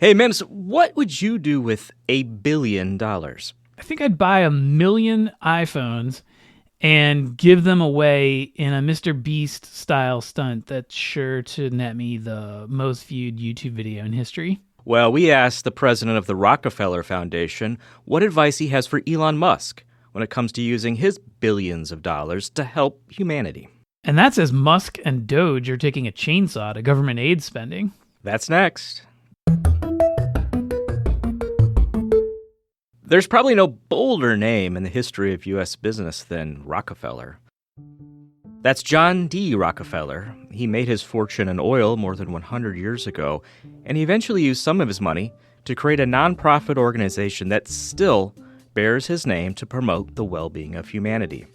Hey, Mims, what would you do with $1 billion? I think I'd buy 1,000,000 iPhones and give them away in a Mr. Beast style stunt that's sure to net me the most viewed YouTube video in history. Well, we asked the president of the Rockefeller Foundation what advice he has for Elon Musk when it comes to using his billions of dollars to help humanity. And that's as Musk and DOGE are taking a chainsaw to government aid spending. That's next. There's probably no bolder name in the history of U.S. business than Rockefeller. That's John D. Rockefeller. He made his fortune in oil more than 100 years ago, and he eventually used some of his money to create a nonprofit organization that still bears his name to promote the well-being of humanity.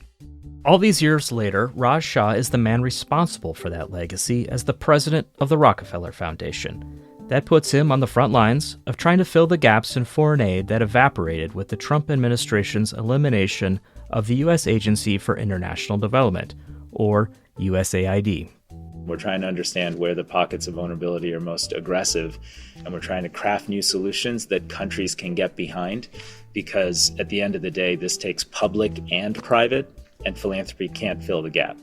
All these years later, Raj Shah is the man responsible for that legacy as the president of the Rockefeller Foundation. That puts him on the front lines of trying to fill the gaps in foreign aid that evaporated with the Trump administration's elimination of the U.S. Agency for International Development, or USAID. We're trying to understand where the pockets of vulnerability are most aggressive, and we're trying to craft new solutions that countries can get behind, because at the end of the day, this takes public and private, and philanthropy can't fill the gap.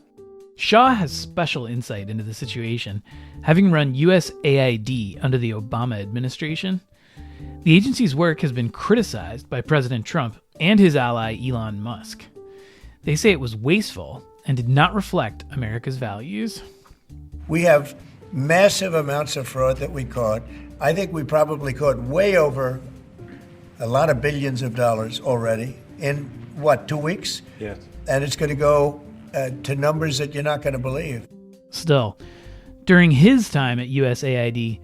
Shah has special insight into the situation, having run USAID under the Obama administration. The agency's work has been criticized by President Trump and his ally Elon Musk. They say it was wasteful and did not reflect America's values. We have massive amounts of fraud that we caught. I think we probably caught way over a lot of billions of dollars already in, 2 weeks? Yes. And it's going to go to numbers that you're not going to believe. Still, during his time at USAID,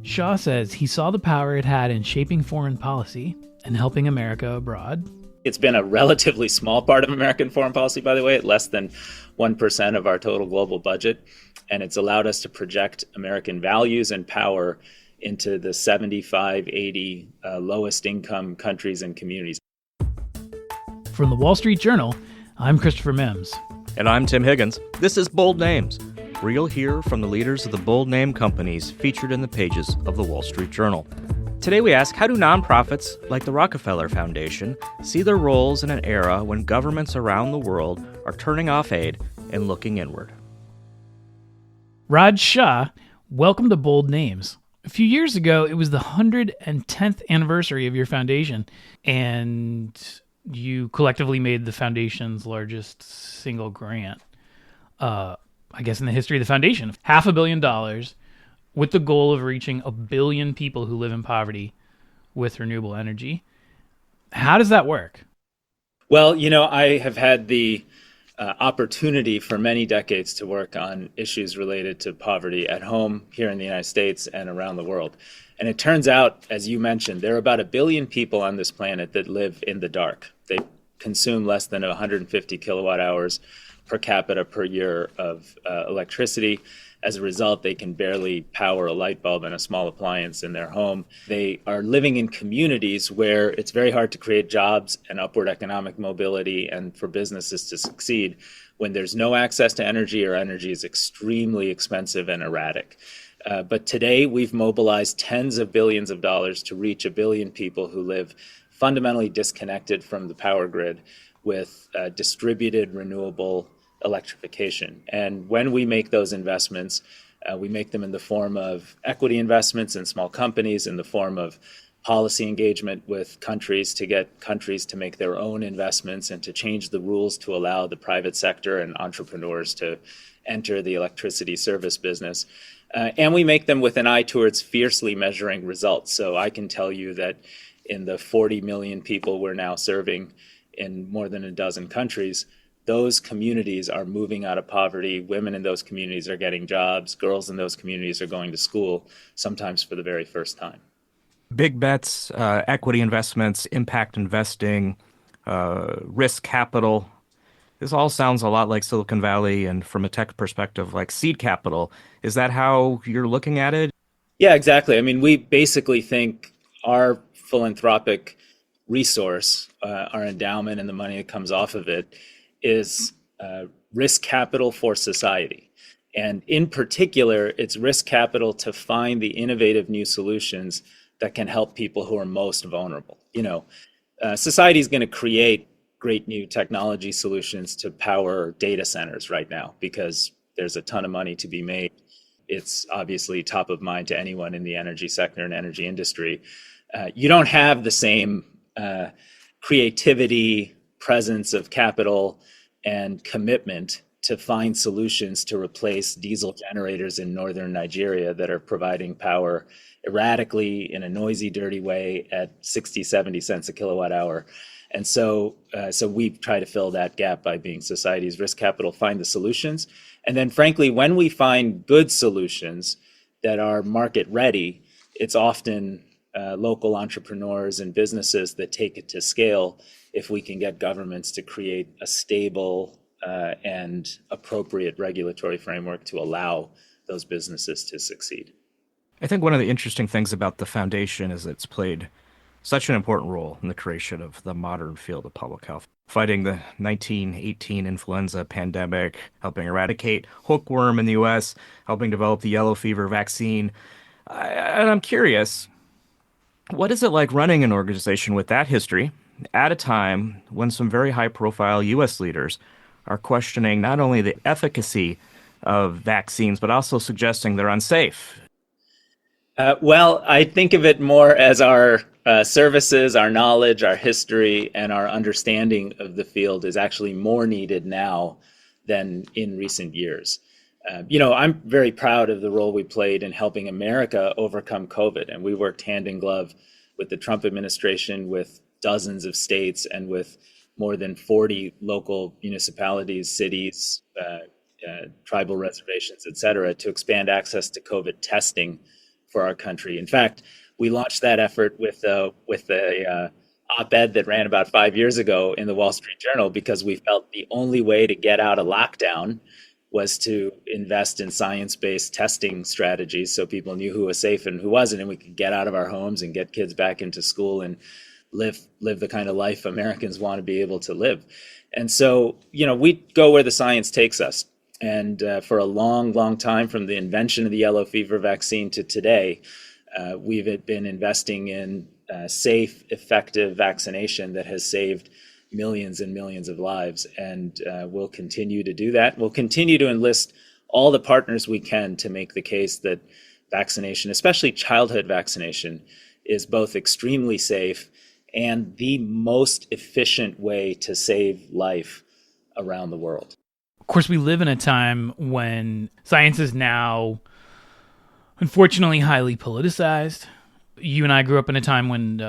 Shah says he saw the power it had in shaping foreign policy and helping America abroad. It's been a relatively small part of American foreign policy, by the way, at less than 1% of our total global budget. And it's allowed us to project American values and power into the 75, 80 lowest income countries and communities. From the Wall Street Journal, I'm Christopher Mims. And I'm Tim Higgins. This is Bold Names, where you'll hear from the leaders of the bold name companies featured in the pages of the Wall Street Journal. Today we ask, how do nonprofits like the Rockefeller Foundation see their roles in an era when governments around the world are turning off aid and looking inward? Raj Shah, welcome to Bold Names. A few years ago, it was the 110th anniversary of your foundation, and you collectively made the foundation's largest single grant, I guess in the history of the foundation, $500 million, with the goal of reaching 1 billion people who live in poverty with renewable energy. How does that work? Well, I have had the opportunity for many decades to work on issues related to poverty at home here in the United States and around the world. And it turns out, as you mentioned, there are about 1 billion people on this planet that live in the dark. They consume less than 150 kilowatt hours per capita per year of electricity. As a result, they can barely power a light bulb and a small appliance in their home. They are living in communities where it's very hard to create jobs and upward economic mobility and for businesses to succeed when there's no access to energy, or energy is extremely expensive and erratic. But today, we've mobilized tens of billions of dollars to reach 1 billion people who live fundamentally disconnected from the power grid with distributed renewable electrification. And when we make those investments, we make them in the form of equity investments in small companies, in the form of policy engagement with countries to get countries to make their own investments and to change the rules to allow the private sector and entrepreneurs to enter the electricity service business. And we make them with an eye towards fiercely measuring results. So I can tell you that in the 40 million people we're now serving in more than a dozen countries, those communities are moving out of poverty. Women in those communities are getting jobs. Girls in those communities are going to school, sometimes for the very first time. Big bets, equity investments, impact investing, risk capital. This all sounds a lot like Silicon Valley, and from a tech perspective, like seed capital. Is that how you're looking at it? Yeah, exactly. I mean, we basically think our philanthropic resource, our endowment and the money that comes off of it, is risk capital for society. And in particular, it's risk capital to find the innovative new solutions that can help people who are most vulnerable. Society is going to create great new technology solutions to power data centers right now because there's a ton of money to be made. It's obviously top of mind to anyone in the energy sector and energy industry. You don't have the same creativity, presence of capital, and commitment to find solutions to replace diesel generators in northern Nigeria that are providing power erratically in a noisy, dirty way at 60, 70 cents a kilowatt hour. And so we try to fill that gap by being society's risk capital, find the solutions. And then frankly, when we find good solutions that are market ready, it's often local entrepreneurs and businesses that take it to scale if we can get governments to create a stable and appropriate regulatory framework to allow those businesses to succeed. I think one of the interesting things about the foundation is it's played such an important role in the creation of the modern field of public health, fighting the 1918 influenza pandemic, helping eradicate hookworm in the U.S., helping develop the yellow fever vaccine. And I'm curious, what is it like running an organization with that history at a time when some very high-profile U.S. leaders are questioning not only the efficacy of vaccines, but also suggesting they're unsafe? Well, I think of it more as our services, our knowledge, our history, and our understanding of the field is actually more needed now than in recent years. I'm very proud of the role we played in helping America overcome COVID, and we worked hand in glove with the Trump administration, with dozens of states, and with more than 40 local municipalities, cities, tribal reservations, et cetera, to expand access to COVID testing for our country. In fact, we launched that effort with a op-ed that ran about 5 years ago in the Wall Street Journal because we felt the only way to get out of lockdown was to invest in science-based testing strategies so people knew who was safe and who wasn't, and we could get out of our homes and get kids back into school and live the kind of life Americans want to be able to live. And so, we go where the science takes us. And for a long, long time, from the invention of the yellow fever vaccine to today, we've been investing in safe, effective vaccination that has saved millions and millions of lives. And we'll continue to do that. We'll continue to enlist all the partners we can to make the case that vaccination, especially childhood vaccination, is both extremely safe and the most efficient way to save life around the world. Of course, we live in a time when science is now, unfortunately, highly politicized. You and I grew up in a time when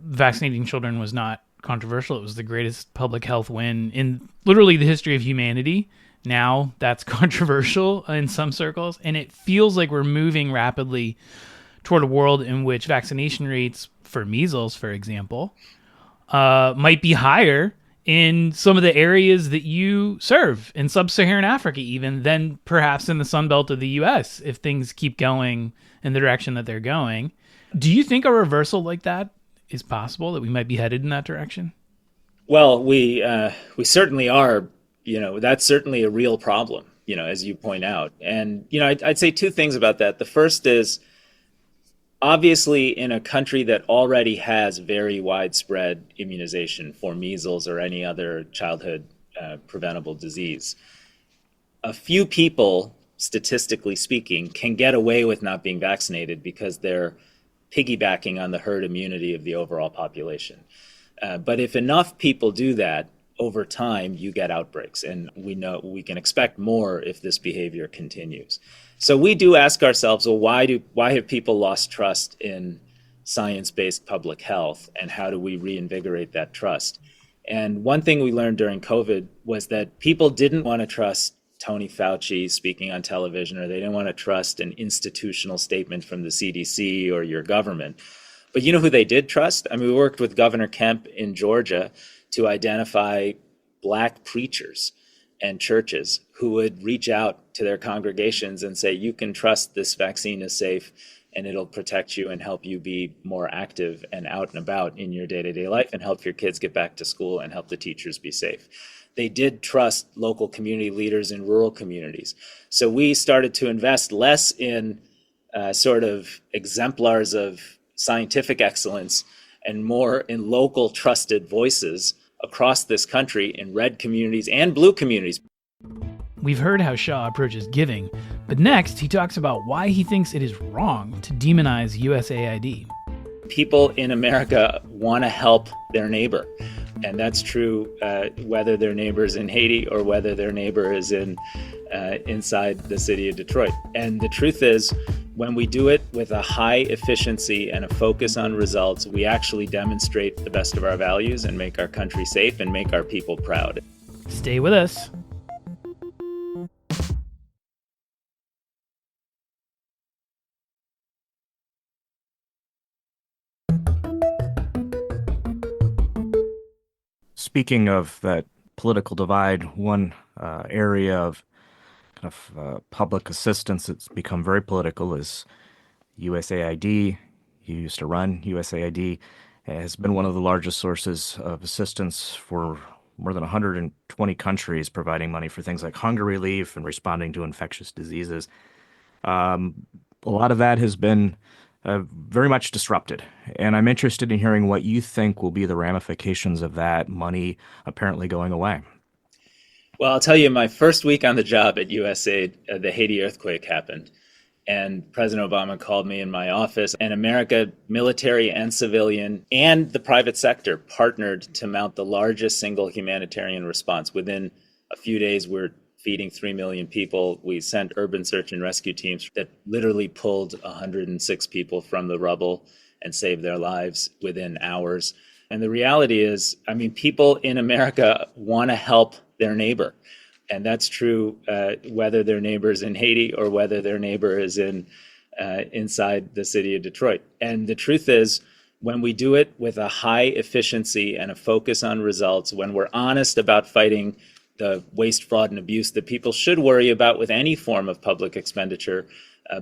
vaccinating children was not controversial. It was the greatest public health win in literally the history of humanity. Now that's controversial in some circles, and it feels like we're moving rapidly toward a world in which vaccination rates for measles, for example, might be higher in some of the areas that you serve, in sub-Saharan Africa even, than perhaps in the Sunbelt of the U.S., if things keep going in the direction that they're going. Do you think a reversal like that is possible, that we might be headed in that direction? Well, we certainly are. That's certainly a real problem, as you point out. And, I'd say two things about that. The first is, obviously, in a country that already has very widespread immunization for measles or any other childhood preventable disease, a few people, statistically speaking, can get away with not being vaccinated because they're piggybacking on the herd immunity of the overall population. But if enough people do that, over time, you get outbreaks. And we know we can expect more if this behavior continues. So we do ask ourselves, well, why have people lost trust in science-based public health, and how do we reinvigorate that trust? And one thing we learned during COVID was that people didn't want to trust Tony Fauci speaking on television, or they didn't want to trust an institutional statement from the CDC or your government. But you know who they did trust? I mean, we worked with Governor Kemp in Georgia to identify Black preachers and churches who would reach out to their congregations and say, you can trust this vaccine is safe and it'll protect you and help you be more active and out and about in your day-to-day life and help your kids get back to school and help the teachers be safe. They did trust local community leaders in rural communities. So we started to invest less in sort of exemplars of scientific excellence and more in local trusted voices across this country in red communities and blue communities. We've heard how Shah approaches giving, but next he talks about why he thinks it is wrong to demonize USAID. People in America want to help their neighbor. And that's true whether their neighbor is in Haiti or whether their neighbor is inside the city of Detroit. And the truth is, when we do it with a high efficiency and a focus on results, we actually demonstrate the best of our values and make our country safe and make our people proud. Stay with us. Speaking of that political divide, one area of public assistance that's become very political is USAID. You used to run USAID. It has been one of the largest sources of assistance for more than 120 countries, providing money for things like hunger relief and responding to infectious diseases. A lot of that has been very much disrupted. And I'm interested in hearing what you think will be the ramifications of that money apparently going away. Well, I'll tell you, my first week on the job at USAID, the Haiti earthquake happened. And President Obama called me in my office, and America, military and civilian, and the private sector partnered to mount the largest single humanitarian response. Within a few days, we're feeding 3 million people. We sent urban search and rescue teams that literally pulled 106 people from the rubble and saved their lives within hours. And the reality is, people in America want to help their neighbor. And that's true whether their neighbor is in Haiti or whether their neighbor is inside the city of Detroit. And the truth is, when we do it with a high efficiency and a focus on results, when we're honest about fighting the waste, fraud, and abuse that people should worry about with any form of public expenditure,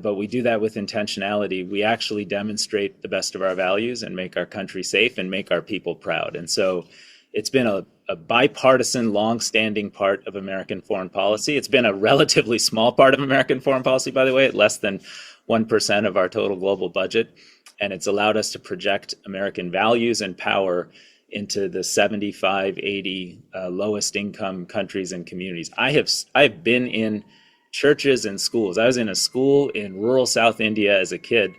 but we do that with intentionality, we actually demonstrate the best of our values and make our country safe and make our people proud. And so it's been a bipartisan, long-standing part of American foreign policy. It's been a relatively small part of American foreign policy, by the way, at less than 1% of our total global budget. And it's allowed us to project American values and power into the 75, 80 lowest income countries and communities. I've been in churches and schools. I was in a school in rural South India as a kid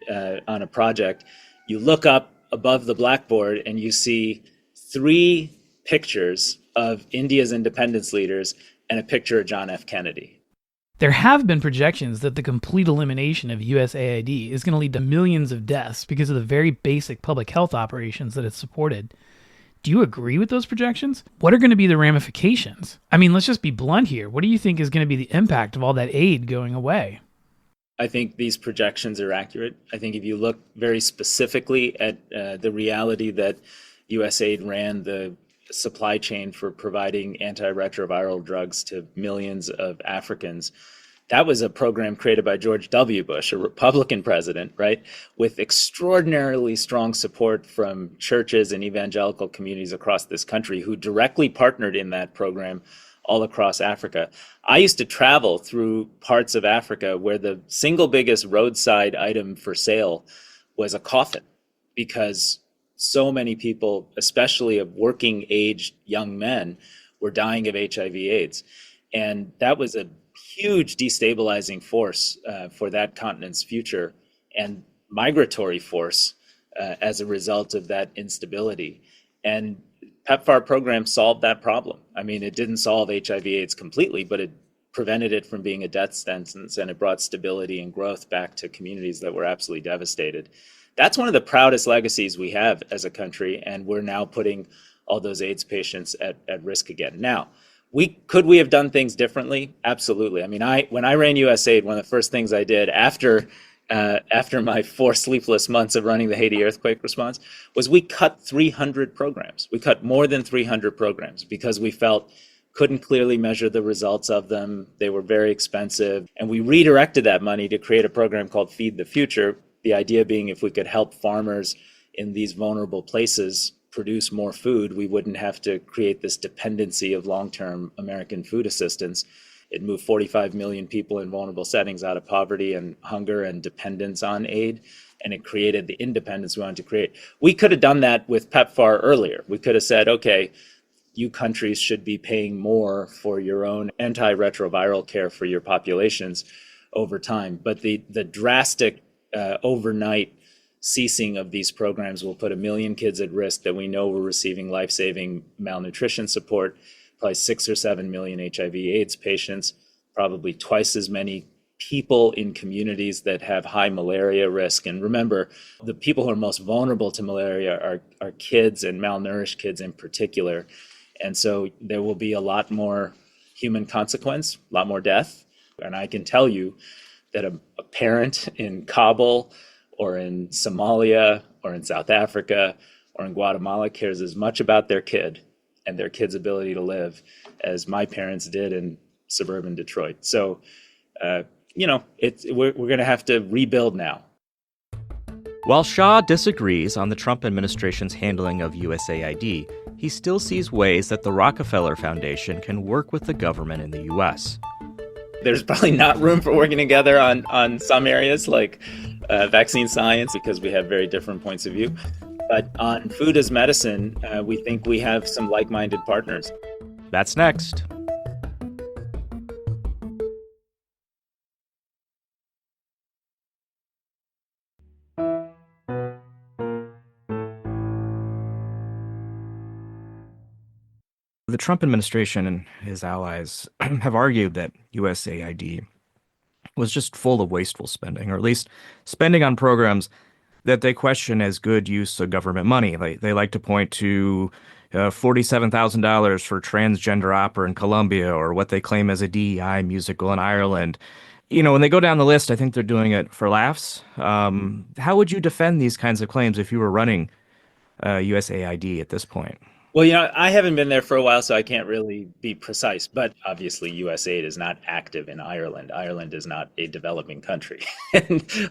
on a project. You look up above the blackboard and you see 3 pictures of India's independence leaders and a picture of John F. Kennedy. There have been projections that the complete elimination of USAID is going to lead to millions of deaths because of the very basic public health operations that it's supported. Do you agree with those projections? What are going to be the ramifications? Let's just be blunt here. What do you think is going to be the impact of all that aid going away? I think these projections are accurate. I think if you look very specifically at the reality that USAID ran the supply chain for providing antiretroviral drugs to millions of Africans. That was a program created by George W. Bush, a Republican president, right, with extraordinarily strong support from churches and evangelical communities across this country who directly partnered in that program all across Africa. I used to travel through parts of Africa where the single biggest roadside item for sale was a coffin, because so many people, especially of working age young men, were dying of HIV/AIDS. And that was a huge destabilizing force for that continent's future and migratory force as a result of that instability. And PEPFAR program solved that problem. It didn't solve HIV/AIDS completely, but it prevented it from being a death sentence, and it brought stability and growth back to communities that were absolutely devastated. That's one of the proudest legacies we have as a country, and we're now putting all those AIDS patients at risk again. Now, could we have done things differently? Absolutely. When I ran USAID, one of the first things I did after my 4 sleepless months of running the Haiti earthquake response was we cut 300 programs. We cut more than 300 programs because we felt couldn't clearly measure the results of them. They were very expensive. And we redirected that money to create a program called Feed the Future. The idea being if we could help farmers in these vulnerable places produce more food, we wouldn't have to create this dependency of long-term American food assistance. It moved 45 million people in vulnerable settings out of poverty and hunger and dependence on aid. and it created the independence we wanted to create. We could have done that with PEPFAR earlier. We could have said, okay, you countries should be paying more for your own antiretroviral care for your populations over time. But the drastic overnight ceasing of these programs will put 1 million kids at risk that we know were receiving life-saving malnutrition support, probably 6 or 7 million HIV/AIDS patients, probably twice as many people in communities that have high malaria risk. And remember, the people who are most vulnerable to malaria are kids, and malnourished kids in particular. And so there will be a lot more human consequence, a lot more death. And I can tell you that a parent in Kabul or in Somalia or in South Africa or in Guatemala cares as much about their kid and their kid's ability to live as my parents did in suburban Detroit. So, we're going to have to rebuild now. While Shah disagrees on the Trump administration's handling of USAID, he still sees ways that the Rockefeller Foundation can work with the government in the U.S. There's probably not room for working together on some areas like vaccine science, because we have very different points of view. But on food as medicine, we think we have some like-minded partners. That's next. The Trump administration and his allies have argued that USAID was just full of wasteful spending, or at least spending on programs that they question as good use of government money. They like to point to $47,000 for transgender opera in Colombia, or what they claim as a DEI musical in Ireland. When they go down the list, I think they're doing it for laughs. How would you defend these kinds of claims if you were running USAID at this point? Well, I haven't been there for a while, so I can't really be precise. But obviously, USAID is not active in Ireland. Ireland is not a developing country,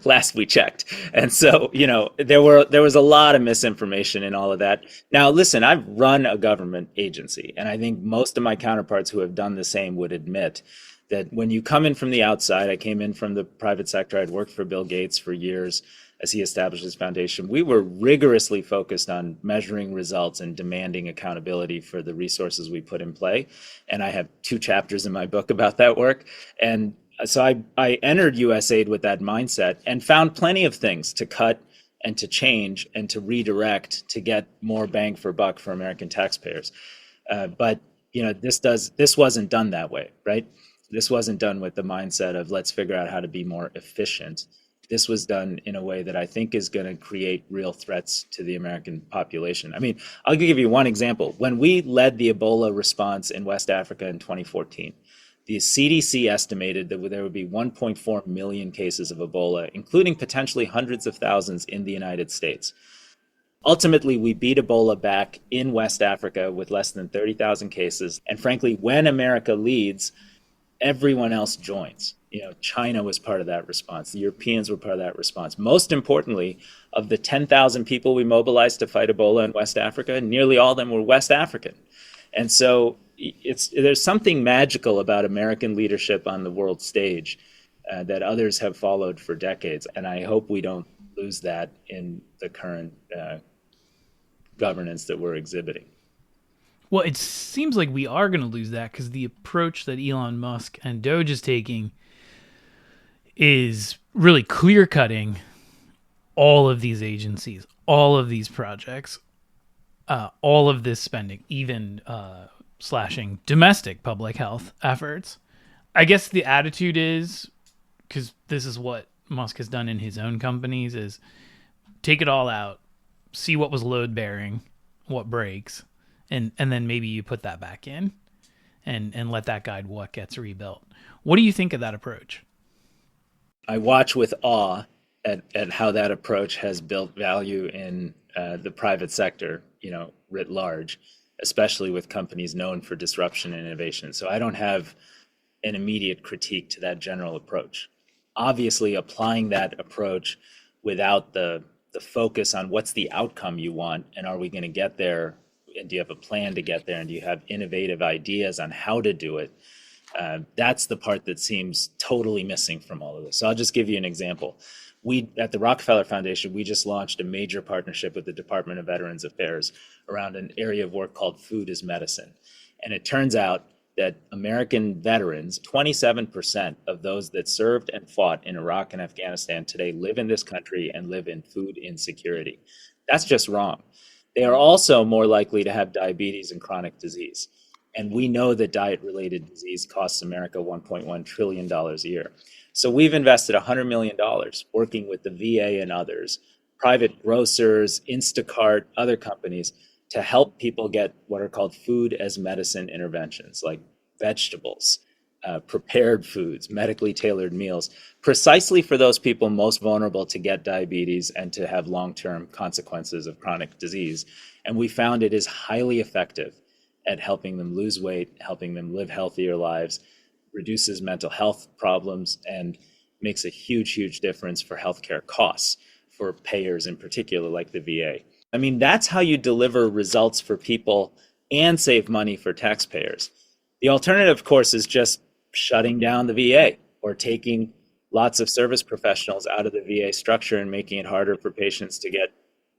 last we checked. And so, there was a lot of misinformation in all of that. Now, listen, I've run a government agency, and I think most of my counterparts who have done the same would admit that when you come in from the outside, I came in from the private sector. I'd worked for Bill Gates for years as he established his foundation. We were rigorously focused on measuring results and demanding accountability for the resources we put in play. And I have 2 chapters in my book about that work. And so I entered USAID with that mindset and found plenty of things to cut and to change and to redirect to get more bang for buck for American taxpayers. But this wasn't done that way, right? This wasn't done with the mindset of let's figure out how to be more efficient. This was done in a way that I think is going to create real threats to the American population. I mean, I'll give you one example. When we led the Ebola response in West Africa in 2014, the CDC estimated that there would be 1.4 million cases of Ebola, including potentially hundreds of thousands in the United States. Ultimately, we beat Ebola back in West Africa with less than 30,000 cases. And frankly, when America leads, everyone else joins. China was part of that response. The Europeans were part of that response. Most importantly, of the 10,000 people we mobilized to fight Ebola in West Africa, nearly all of them were West African. And so there's something magical about American leadership on the world stage that others have followed for decades. And I hope we don't lose that in the current governance that we're exhibiting. Well, it seems like we are going to lose that because the approach that Elon Musk and DOGE is taking is really clear-cutting all of these agencies, all of these projects, all of this spending, even slashing domestic public health efforts. I guess the attitude is, because this is what Musk has done in his own companies, is take it all out, see what was load-bearing, what breaks, and then maybe you put that back in and let that guide what gets rebuilt. What do you think of that approach? I watch with awe at how that approach has built value in the private sector, writ large, especially with companies known for disruption and innovation. So I don't have an immediate critique to that general approach. Obviously, applying that approach without the focus on what's the outcome you want and are we going to get there, and do you have a plan to get there, and do you have innovative ideas on how to do it, That's the part that seems totally missing from all of this. So I'll just give you an example. We, at the Rockefeller Foundation, we just launched a major partnership with the Department of Veterans Affairs around an area of work called Food is Medicine. And it turns out that American veterans, 27% of those that served and fought in Iraq and Afghanistan today live in this country and live in food insecurity. That's just wrong. They are also more likely to have diabetes and chronic disease. And we know that diet-related disease costs America $1.1 trillion a year. So we've invested $100 million working with the VA and others, private grocers, Instacart, other companies, to help people get what are called food as medicine interventions, like vegetables, prepared foods, medically tailored meals, precisely for those people most vulnerable to get diabetes and to have long-term consequences of chronic disease. And we found it is highly effective at helping them lose weight, helping them live healthier lives, reduces mental health problems, and makes a huge, huge difference for healthcare costs for payers in particular, like the VA. I mean, that's how you deliver results for people and save money for taxpayers. The alternative, of course, is just shutting down the VA or taking lots of service professionals out of the VA structure and making it harder for patients to get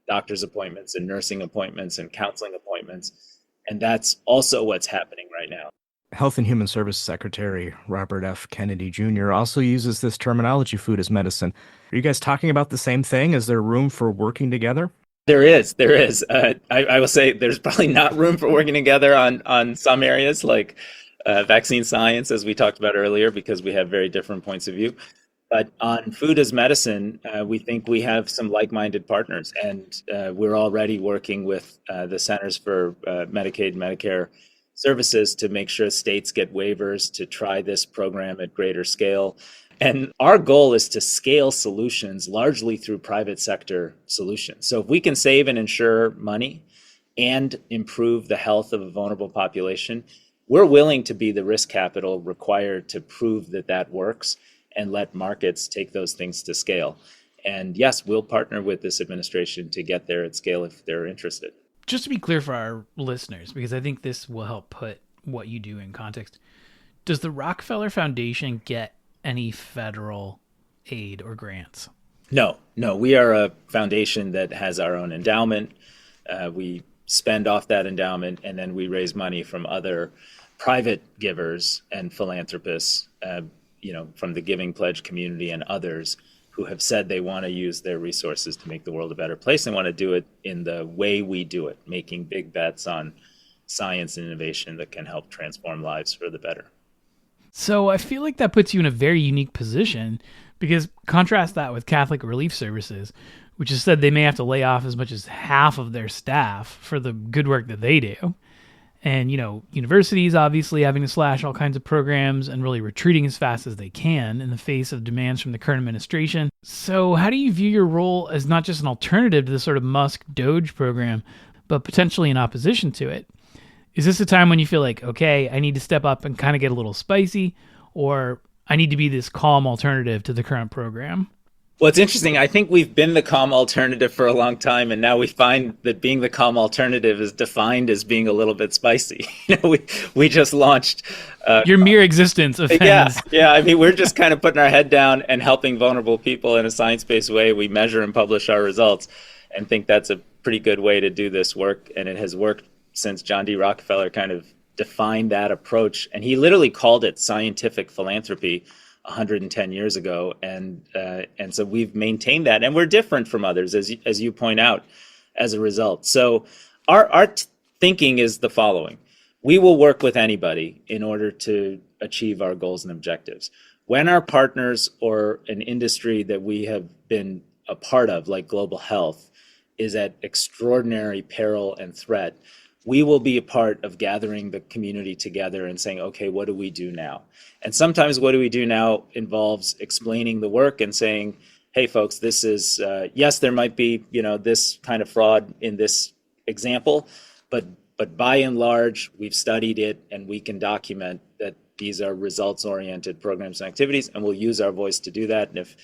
doctor's appointments and nursing appointments and counseling appointments. And that's also what's happening right now. Health and Human Services Secretary Robert F. Kennedy Jr. also uses this terminology, food as medicine. Are you guys talking about the same thing? Is there room for working together? There is. I will say there's probably not room for working together on some areas like vaccine science, as we talked about earlier, because we have very different points of view. But on food as medicine, we think we have some like-minded partners, and we're already working with the Centers for Medicaid and Medicare Services to make sure states get waivers to try this program at greater scale. And our goal is to scale solutions largely through private sector solutions. So if we can save and insure money and improve the health of a vulnerable population, we're willing to be the risk capital required to prove that that works and let markets take those things to scale. And yes, we'll partner with this administration to get there at scale if they're interested. Just to be clear for our listeners, because I think this will help put what you do in context, does the Rockefeller Foundation get any federal aid or grants? No. We are a foundation that has our own endowment. We spend off that endowment, and then we raise money from other private givers and philanthropists, from the Giving Pledge community and others who have said they want to use their resources to make the world a better place and want to do it in the way we do it, making big bets on science and innovation that can help transform lives for the better. So I feel like that puts you in a very unique position, because contrast that with Catholic Relief Services, which has said they may have to lay off as much as half of their staff for the good work that they do. And, universities obviously having to slash all kinds of programs and really retreating as fast as they can in the face of demands from the current administration. So how do you view your role as not just an alternative to the sort of Musk DOGE program, but potentially in opposition to it? Is this a time when you feel like, okay, I need to step up and kind of get a little spicy, or I need to be this calm alternative to the current program? Well, it's interesting. I think we've been the calm alternative for a long time, and now we find that being the calm alternative is defined as being a little bit spicy. We just launched your mere existence offends. Yeah. I mean, we're just kind of putting our head down and helping vulnerable people in a science-based way. We measure and publish our results, and think that's a pretty good way to do this work. And it has worked since John D. Rockefeller kind of defined that approach, and he literally called it scientific philanthropy 110 years ago, and so we've maintained that, and we're different from others, as you point out, as a result. So our thinking is the following: we will work with anybody in order to achieve our goals and objectives. When our partners or an industry that we have been a part of, like global health, is at extraordinary peril and threat, we will be a part of gathering the community together and saying, okay, what do we do now? And sometimes what do we do now involves explaining the work and saying, hey, folks, this is, yes, there might be, this kind of fraud in this example, but by and large, we've studied it and we can document that these are results-oriented programs and activities, and we'll use our voice to do that. And if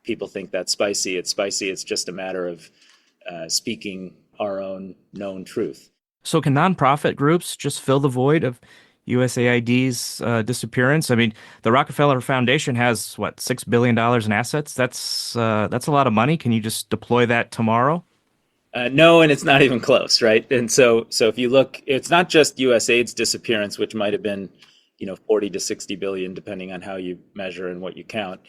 people think that's spicy, it's spicy. It's just a matter of speaking our own known truth. So can nonprofit groups just fill the void of USAID's disappearance. I mean, the Rockefeller Foundation has what, $6 billion in assets? That's a lot of money. Can you just deploy that tomorrow? No, and it's not even close, right? And so if you look, it's not just USAID's disappearance, which might have been, 40 to 60 billion, depending on how you measure and what you count.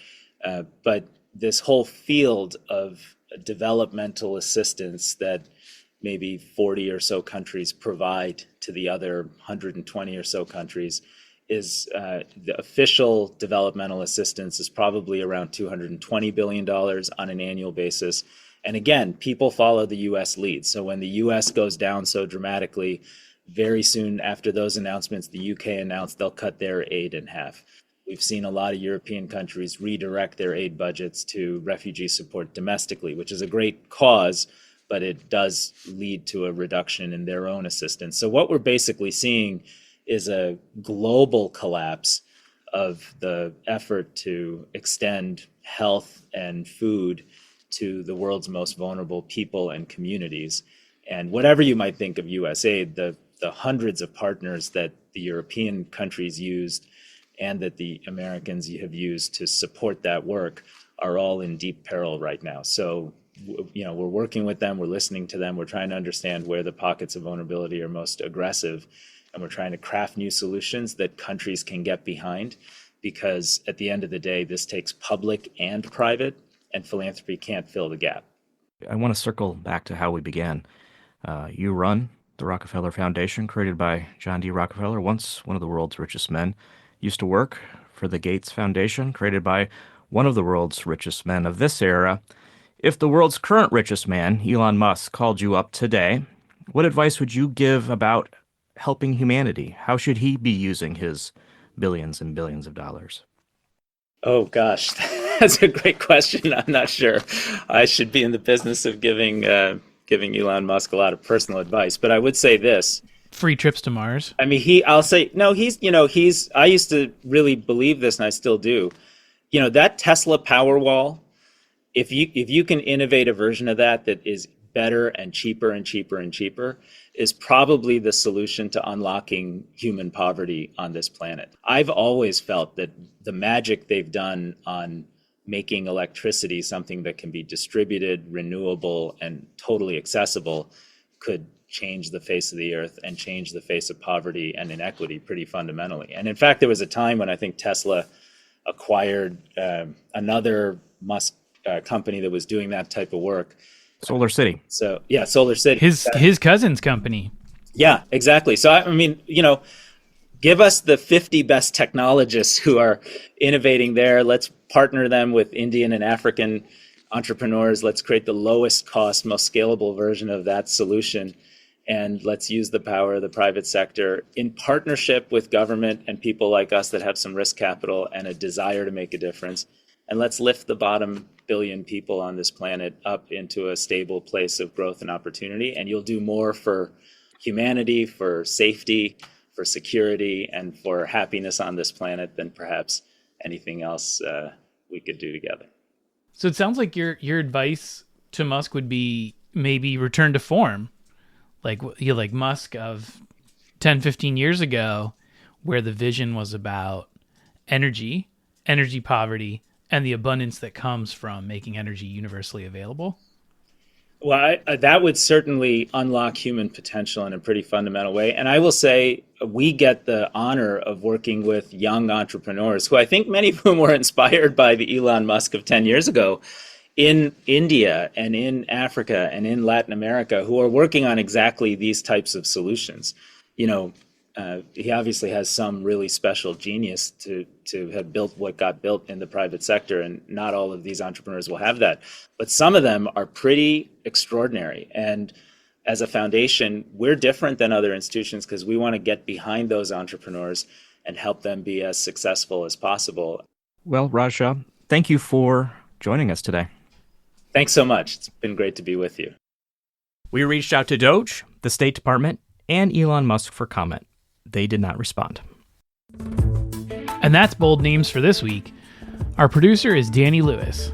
But this whole field of developmental assistance that maybe 40 or so countries provide to the other 120 or so countries is the official developmental assistance is probably around $220 billion on an annual basis. And again, people follow the U.S. lead. So when the U.S. goes down so dramatically, very soon after those announcements, the U.K. announced they'll cut their aid in half. We've seen a lot of European countries redirect their aid budgets to refugee support domestically, which is a great cause, but it does lead to a reduction in their own assistance. So what we're basically seeing is a global collapse of the effort to extend health and food to the world's most vulnerable people and communities. And whatever you might think of USAID, the hundreds of partners that the European countries used and that the Americans have used to support that work are all in deep peril right now. So, we're working with them, we're listening to them, we're trying to understand where the pockets of vulnerability are most aggressive, and we're trying to craft new solutions that countries can get behind, because at the end of the day, this takes public and private, and philanthropy can't fill the gap. I want to circle back to how we began. You run the Rockefeller Foundation, created by John D. Rockefeller, once one of the world's richest men. Used to work for the Gates Foundation, created by one of the world's richest men of this era. If the world's current richest man, Elon Musk, called you up today, what advice would you give about helping humanity? How should he be using his billions and billions of dollars? Oh, gosh, that's a great question. I'm not sure I should be in the business of giving Elon Musk a lot of personal advice, but I would say this. Free trips to Mars. I mean, I used to really believe this, and I still do. That Tesla Powerwall, if you can innovate a version of that is better and cheaper and cheaper and cheaper, is probably the solution to unlocking human poverty on this planet. I've always felt that the magic they've done on making electricity something that can be distributed, renewable, and totally accessible could change the face of the earth and change the face of poverty and inequity pretty fundamentally. And in fact, there was a time when I think Tesla acquired another Musk company that was doing that type of work. Solar City. So yeah, Solar City. His cousin's company. Yeah, exactly. So I mean, give us the 50 best technologists who are innovating there. Let's partner them with Indian and African entrepreneurs. Let's create the lowest cost, most scalable version of that solution. And let's use the power of the private sector in partnership with government and people like us that have some risk capital and a desire to make a difference. And let's lift the bottom billion people on this planet up into a stable place of growth and opportunity. And you'll do more for humanity, for safety, for security, and for happiness on this planet than perhaps anything else we could do together. So it sounds like your advice to Musk would be maybe return to form. Like Musk of 10, 15 years ago, where the vision was about energy poverty, and the abundance that comes from making energy universally available? Well, that would certainly unlock human potential in a pretty fundamental way. And I will say we get the honor of working with young entrepreneurs who I think many of whom were inspired by the Elon Musk of 10 years ago in India and in Africa and in Latin America, who are working on exactly these types of solutions. He obviously has some really special genius to have built what got built in the private sector, and not all of these entrepreneurs will have that. But some of them are pretty extraordinary. And as a foundation, we're different than other institutions because we want to get behind those entrepreneurs and help them be as successful as possible. Well, Raj Shah, thank you for joining us today. Thanks so much. It's been great to be with you. We reached out to DOGE, the State Department, and Elon Musk for comment. They did not respond. And that's Bold Names for this week. Our producer is Danny Lewis.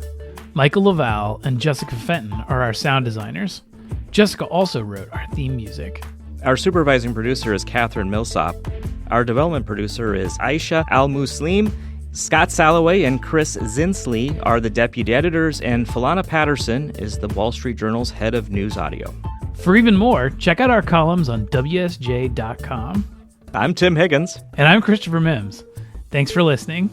Michael Laval and Jessica Fenton are our sound designers. Jessica also wrote our theme music. Our supervising producer is Catherine Millsop. Our development producer is Aisha Al-Muslim. Scott Salloway and Chris Zinsley are the deputy editors, and Philana Patterson is the Wall Street Journal's head of news audio. For even more, check out our columns on WSJ.com. I'm Tim Higgins. And I'm Christopher Mims. Thanks for listening.